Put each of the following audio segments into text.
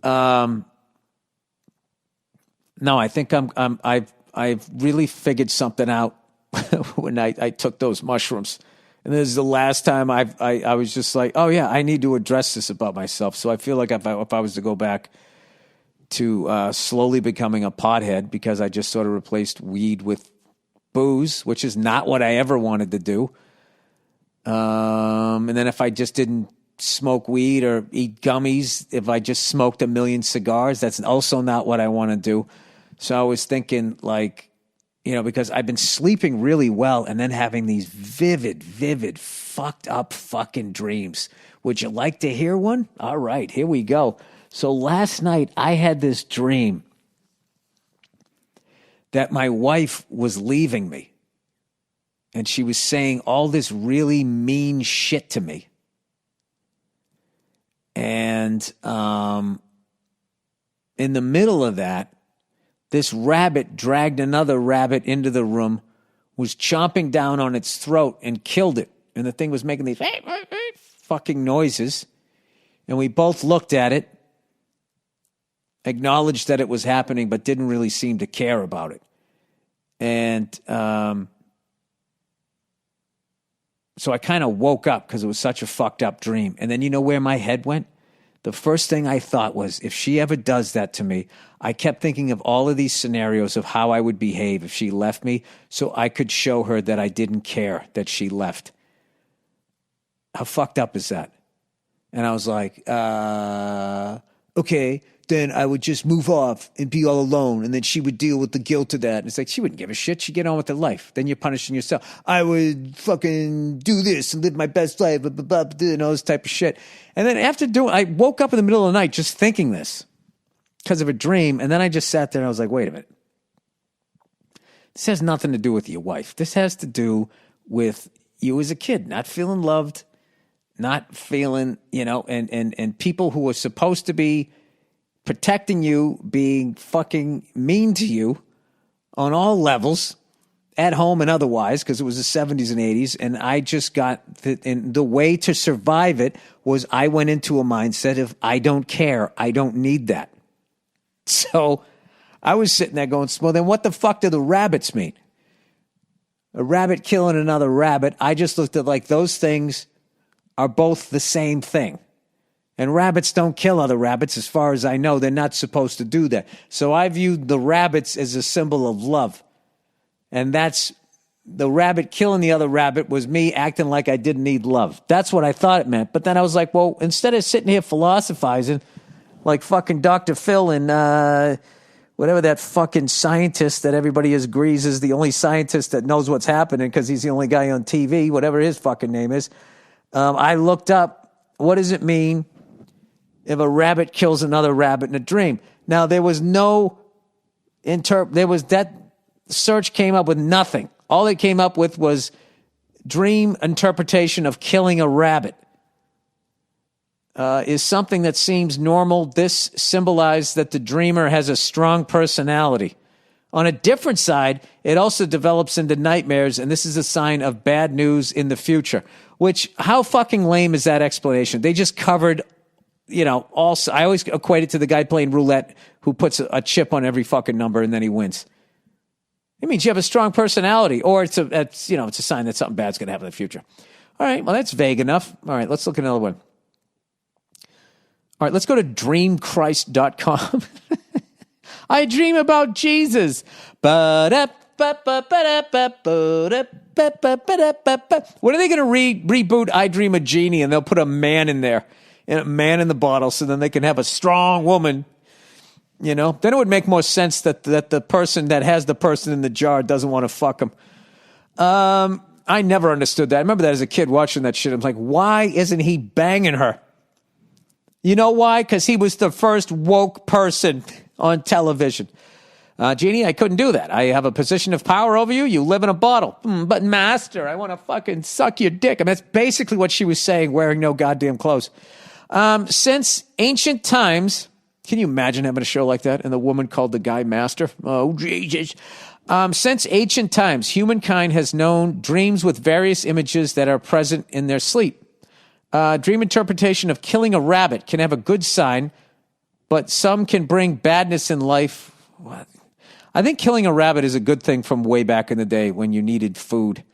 No, I think I've really figured something out when I took those mushrooms. And this is the last time I was just like, oh yeah, I need to address this about myself. So I feel like if I was to go back to slowly becoming a pothead, because I just sort of replaced weed with booze, which is not what I ever wanted to do. And then if I just didn't smoke weed or eat gummies, if I just smoked a million cigars, that's also not what I want to do. So I was thinking, like, you know, because I've been sleeping really well and then having these vivid, fucked up fucking dreams. Would you like to hear one? All right, here we go. So last night I had this dream that my wife was leaving me. And she was saying all this really mean shit to me. And in the middle of that, this rabbit dragged another rabbit into the room, was chomping down on its throat and killed it. And the thing was making these fucking noises. And we both looked at it, acknowledged that it was happening, but didn't really seem to care about it. And so I kind of woke up because it was such a fucked up dream. And then you know where my head went? The first thing I thought was, if she ever does that to me, I kept thinking of all of these scenarios of how I would behave if she left me so I could show her that I didn't care that she left. How fucked up is that? And I was like, okay, then I would just move off and be all alone. And then she would deal with the guilt of that. And it's like, she wouldn't give a shit. She'd get on with her life. Then you're punishing yourself. I would fucking do this and live my best life, blah, blah, blah, and all this type of shit. And then I woke up in the middle of the night just thinking this because of a dream. And then I just sat there and I was like, wait a minute. This has nothing to do with your wife. This has to do with you as a kid, not feeling loved, not feeling, you know, and people who are supposed to be protecting you being fucking mean to you on all levels, at home and otherwise, because it was the 70s and 80s. And I just and the way to survive it was I went into a mindset of, I don't care. I don't need that. So I was sitting there going, well, then what the fuck do the rabbits mean? A rabbit killing another rabbit. I just looked at like those things are both the same thing. And rabbits don't kill other rabbits. As far as I know, they're not supposed to do that. So I viewed the rabbits as a symbol of love. And that's the rabbit killing the other rabbit was me acting like I didn't need love. That's what I thought it meant. But then I was like, well, instead of sitting here philosophizing like fucking Dr. Phil and whatever that fucking scientist that everybody agrees is the only scientist that knows what's happening because he's the only guy on TV, whatever his fucking name is. I looked up, what does it mean if a rabbit kills another rabbit in a dream? Now, there was no that search came up with nothing. All it came up with was dream interpretation of killing a rabbit. Is something that seems normal. This symbolized that the dreamer has a strong personality. On a different side, it also develops into nightmares, and this is a sign of bad news in the future. Which, how fucking lame is that explanation? They just covered, you know, also, I always equate it to the guy playing roulette who puts a chip on every fucking number and then he wins. It means you have a strong personality, or it's a sign that something bad's going to happen in the future. All right, well, that's vague enough. All right, let's look at another one. All right, let's go to dreamchrist.com. I dream about Jesus. When are they going to reboot I Dream a Genie, and they'll put a man in there, and a man in the bottle, so then they can have a strong woman. You know, then it would make more sense that the person that has the person in the jar doesn't want to fuck him. I never understood that. I remember that as a kid watching that shit. I'm like, why isn't he banging her? You know why? Because he was the first woke person on television. Jeannie, I couldn't do that. I have a position of power over you. You live in a bottle. But master, I want to fucking suck your dick. I mean, that's basically what she was saying, wearing no goddamn clothes. Since ancient times, can you imagine having a show like that and the woman called the guy master? Oh, Jesus. Since ancient times, humankind has known dreams with various images that are present in their sleep. Dream interpretation of killing a rabbit can have a good sign, but some can bring badness in life. What? I think killing a rabbit is a good thing from way back in the day when you needed food.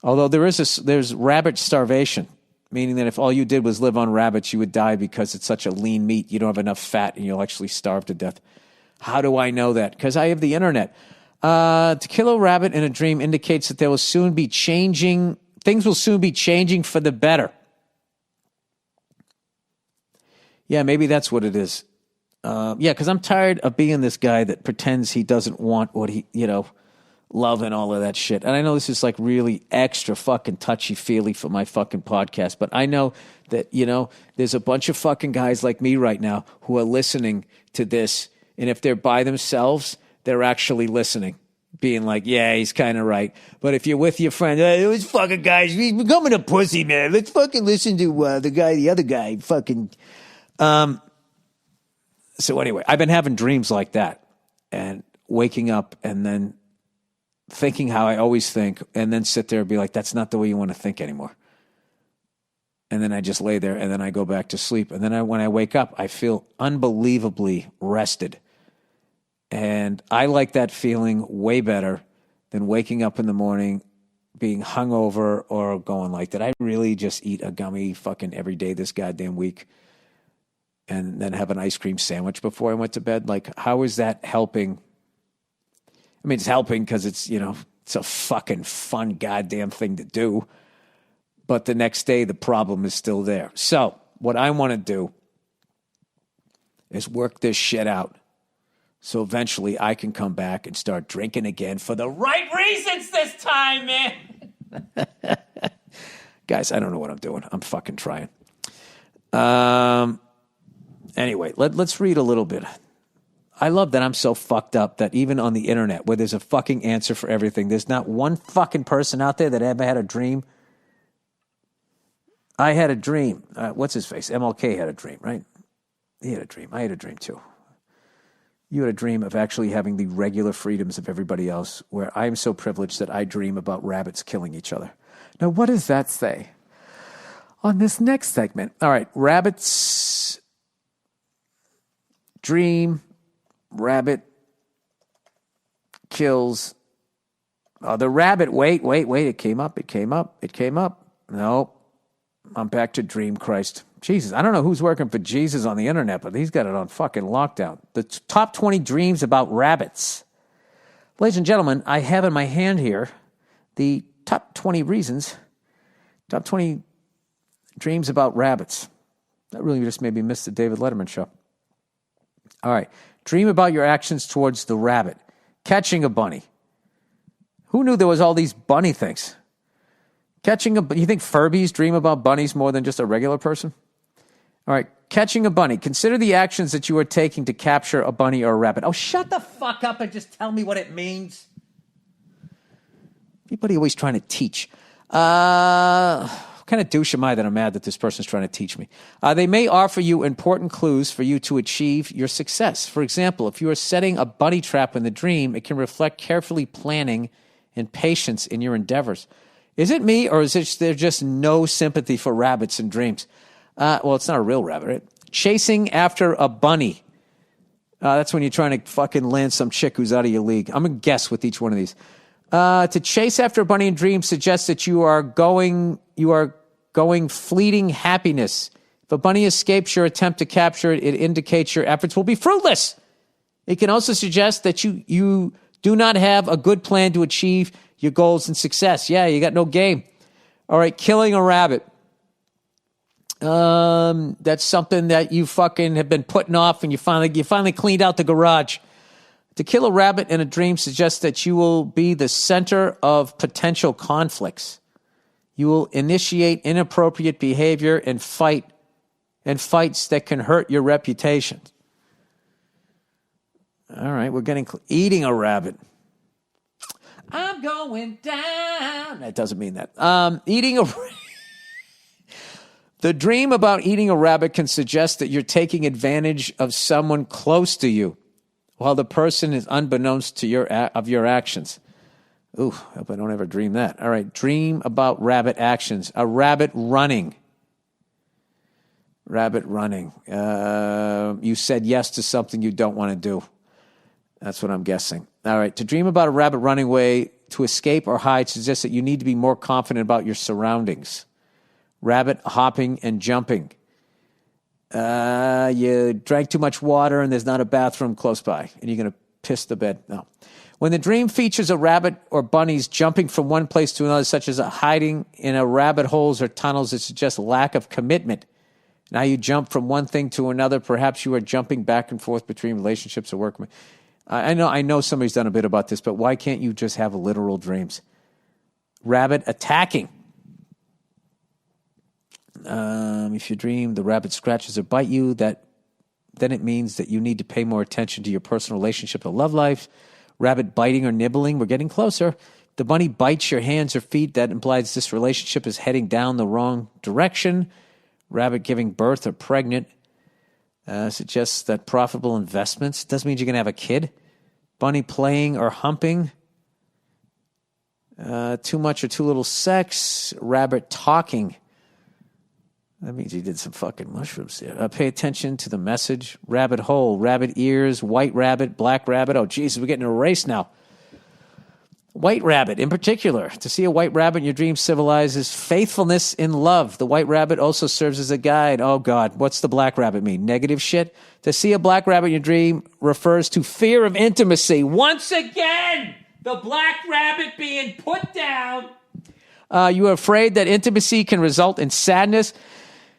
Although there's rabbit starvation, meaning that if all you did was live on rabbits, you would die because it's such a lean meat. You don't have enough fat and you'll actually starve to death. How do I know that? Because I have the internet. To kill a rabbit in a dream indicates that things will soon be changing for the better. Yeah, maybe that's what it is. Because I'm tired of being this guy that pretends he doesn't want what love and all of that shit. And I know this is like really extra fucking touchy-feely for my fucking podcast, but I know that, there's a bunch of fucking guys like me right now who are listening to this, and if they're by themselves, they're actually listening, being like, yeah, he's kind of right. But if you're with your friend, hey, those fucking guys, he's becoming a pussy, man. Let's fucking listen to the other guy, fucking... So anyway, I've been having dreams like that and waking up and then thinking how I always think and then sit there and be like, that's not the way you want to think anymore. And then I just lay there and then I go back to sleep. And then when I wake up, I feel unbelievably rested. And I like that feeling way better than waking up in the morning, being hungover or going like, did I really just eat a gummy fucking every day this goddamn week? And then have an ice cream sandwich before I went to bed. Like, how is that helping? I mean, it's helping because it's a fucking fun goddamn thing to do. But the next day, the problem is still there. So what I want to do is work this shit out. So eventually I can come back and start drinking again for the right reasons this time, man. Guys, I don't know what I'm doing. I'm fucking trying. Anyway, let's read a little bit. I love that I'm so fucked up that even on the internet, where there's a fucking answer for everything, there's not one fucking person out there that ever had a dream. I had a dream. What's his face? MLK had a dream, right? He had a dream. I had a dream too. You had a dream of actually having the regular freedoms of everybody else, where I am so privileged that I dream about rabbits killing each other. Now, what does that say on this next segment? All right, rabbits... Dream, rabbit kills. The rabbit, wait. It came up. No, I'm back to dream, Christ. Jesus, I don't know who's working for Jesus on the internet, but he's got it on fucking lockdown. The top 20 dreams about rabbits. Ladies and gentlemen, I have in my hand here the top 20 dreams about rabbits. That really just made me miss the David Letterman show. All right. Dream about your actions towards the rabbit. Catching a bunny. Who knew there was all these bunny things? You think Furbies dream about bunnies more than just a regular person? All right. Catching a bunny. Consider the actions that you are taking to capture a bunny or a rabbit. Oh, shut the fuck up and just tell me what it means. Everybody always trying to teach. What kind of douche am I that I'm mad that this person's trying to teach me? They may offer you important clues for you to achieve your success. For example, if you are setting a bunny trap in the dream, it can reflect carefully planning and patience in your endeavors. Is it me, or is there just no sympathy for rabbits in dreams? Well, it's not a real rabbit, right? Chasing after a bunny. That's when you're trying to fucking land some chick who's out of your league. I'm going to guess with each one of these. To chase after a bunny in dreams suggests that you are going fleeting happiness. If a bunny escapes your attempt to capture it, it indicates your efforts will be fruitless. It can also suggest that you do not have a good plan to achieve your goals and success. Yeah, you got no game. All right, killing a rabbit. That's something that you fucking have been putting off, and you finally cleaned out the garage. To kill a rabbit in a dream suggests that you will be the center of potential conflicts. You will initiate inappropriate behavior and fights that can hurt your reputation. All right, we're getting eating a rabbit. I'm going down. That doesn't mean that. The dream about eating a rabbit can suggest that you're taking advantage of someone close to you, while the person is unbeknownst to your actions. Ooh, I hope I don't ever dream that. All right, dream about rabbit actions. A rabbit running. Rabbit running. You said yes to something you don't want to do. That's what I'm guessing. All right. To dream about a rabbit running away to escape or hide suggests that you need to be more confident about your surroundings. Rabbit hopping and jumping. You drank too much water and there's not a bathroom close by and you're going to piss the bed. No. When the dream features a rabbit or bunnies jumping from one place to another, such as hiding in a rabbit holes or tunnels, it suggests lack of commitment. Now you jump from one thing to another. Perhaps you are jumping back and forth between relationships or work. I know somebody's done a bit about this, but why can't you just have literal dreams? Rabbit attacking. If you dream the rabbit scratches or bite you, then it means that you need to pay more attention to your personal relationship or love life. Rabbit biting or nibbling, we're getting closer. The bunny bites your hands or feet, that implies this relationship is heading down the wrong direction. Rabbit giving birth or pregnant suggests that profitable investments. Doesn't mean you're going to have a kid. Bunny playing or humping. Too much or too little sex. Rabbit talking. That means you did some fucking mushrooms there. Pay attention to the message. Rabbit hole, rabbit ears, white rabbit, black rabbit. Oh, Jesus, we're getting a race now. White rabbit in particular. To see a white rabbit in your dream symbolizes faithfulness in love. The white rabbit also serves as a guide. Oh, God, what's the black rabbit mean? Negative shit? To see a black rabbit in your dream refers to fear of intimacy. Once again, the black rabbit being put down. You are afraid that intimacy can result in sadness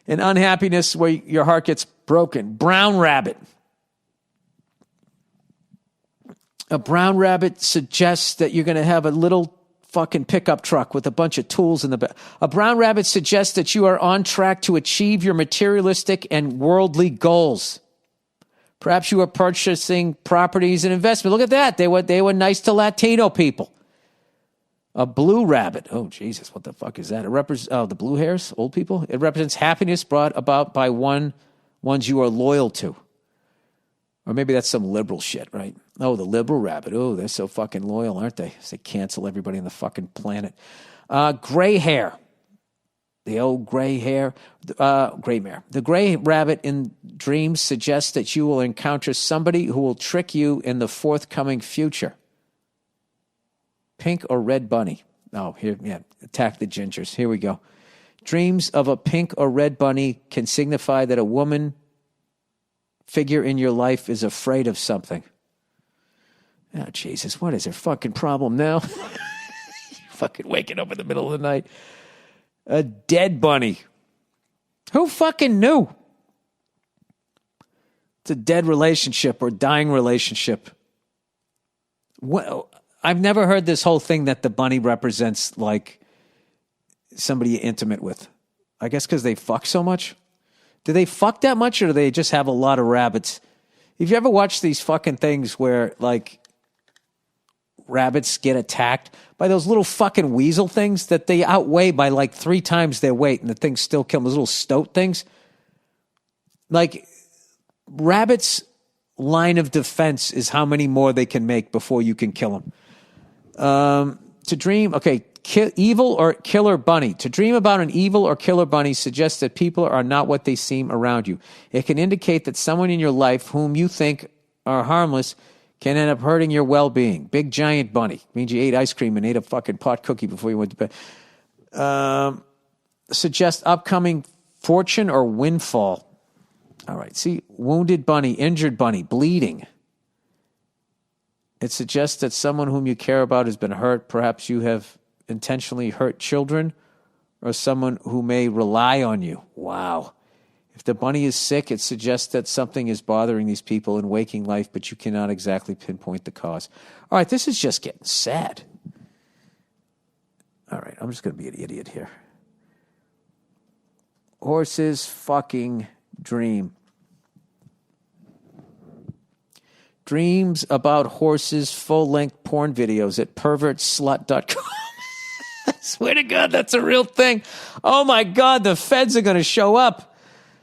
and unhappiness where your heart gets broken. Brown rabbit. A brown rabbit suggests that you're going to have a little fucking pickup truck with a bunch of tools in the back. A brown rabbit suggests that you are on track to achieve your materialistic and worldly goals. Perhaps you are purchasing properties and investment. Look at that. They were nice to Latino people. A blue rabbit. Oh, Jesus, what the fuck is that? It represents the blue hairs, old people. It represents happiness brought about by ones you are loyal to. Or maybe that's some liberal shit, right? Oh, the liberal rabbit. Oh, they're so fucking loyal, aren't they? They cancel everybody on the fucking planet. Gray hair. The old gray hair. Gray mare. The gray rabbit in dreams suggests that you will encounter somebody who will trick you in the forthcoming future. Pink or red bunny. Oh, here, yeah, attack the gingers. Here we go. Dreams of a pink or red bunny can signify that a woman figure in your life is afraid of something. Oh, Jesus, what is her fucking problem now? Fucking waking up in the middle of the night. A dead bunny. Who fucking knew? It's a dead relationship or dying relationship. Well, I've never heard this whole thing that the bunny represents like somebody you're intimate with. I guess because they fuck so much. Do they fuck that much or do they just have a lot of rabbits? Have you ever watched these fucking things where like rabbits get attacked by those little fucking weasel things that they outweigh by like 3 times their weight and the things still kill them? Those little stoat things. Like rabbits' line of defense is how many more they can make before you can kill them. To dream, okay, evil or killer bunny. To dream about an evil or killer bunny suggests that people are not what they seem around you. It can indicate that someone in your life whom you think are harmless can end up hurting your well-being. Big giant bunny. Means you ate ice cream and ate a fucking pot cookie before you went to bed. Suggest upcoming fortune or windfall. All right, see, wounded bunny, injured bunny, bleeding. It suggests that someone whom you care about has been hurt. Perhaps you have intentionally hurt children or someone who may rely on you. Wow. If the bunny is sick, it suggests that something is bothering these people in waking life, but you cannot exactly pinpoint the cause. All right, this is just getting sad. All right, I'm just going to be an idiot here. Horses fucking dream. Dreams about horses, full-length porn videos at pervertslut.com. I swear to God, that's a real thing. Oh, my God, the feds are going to show up.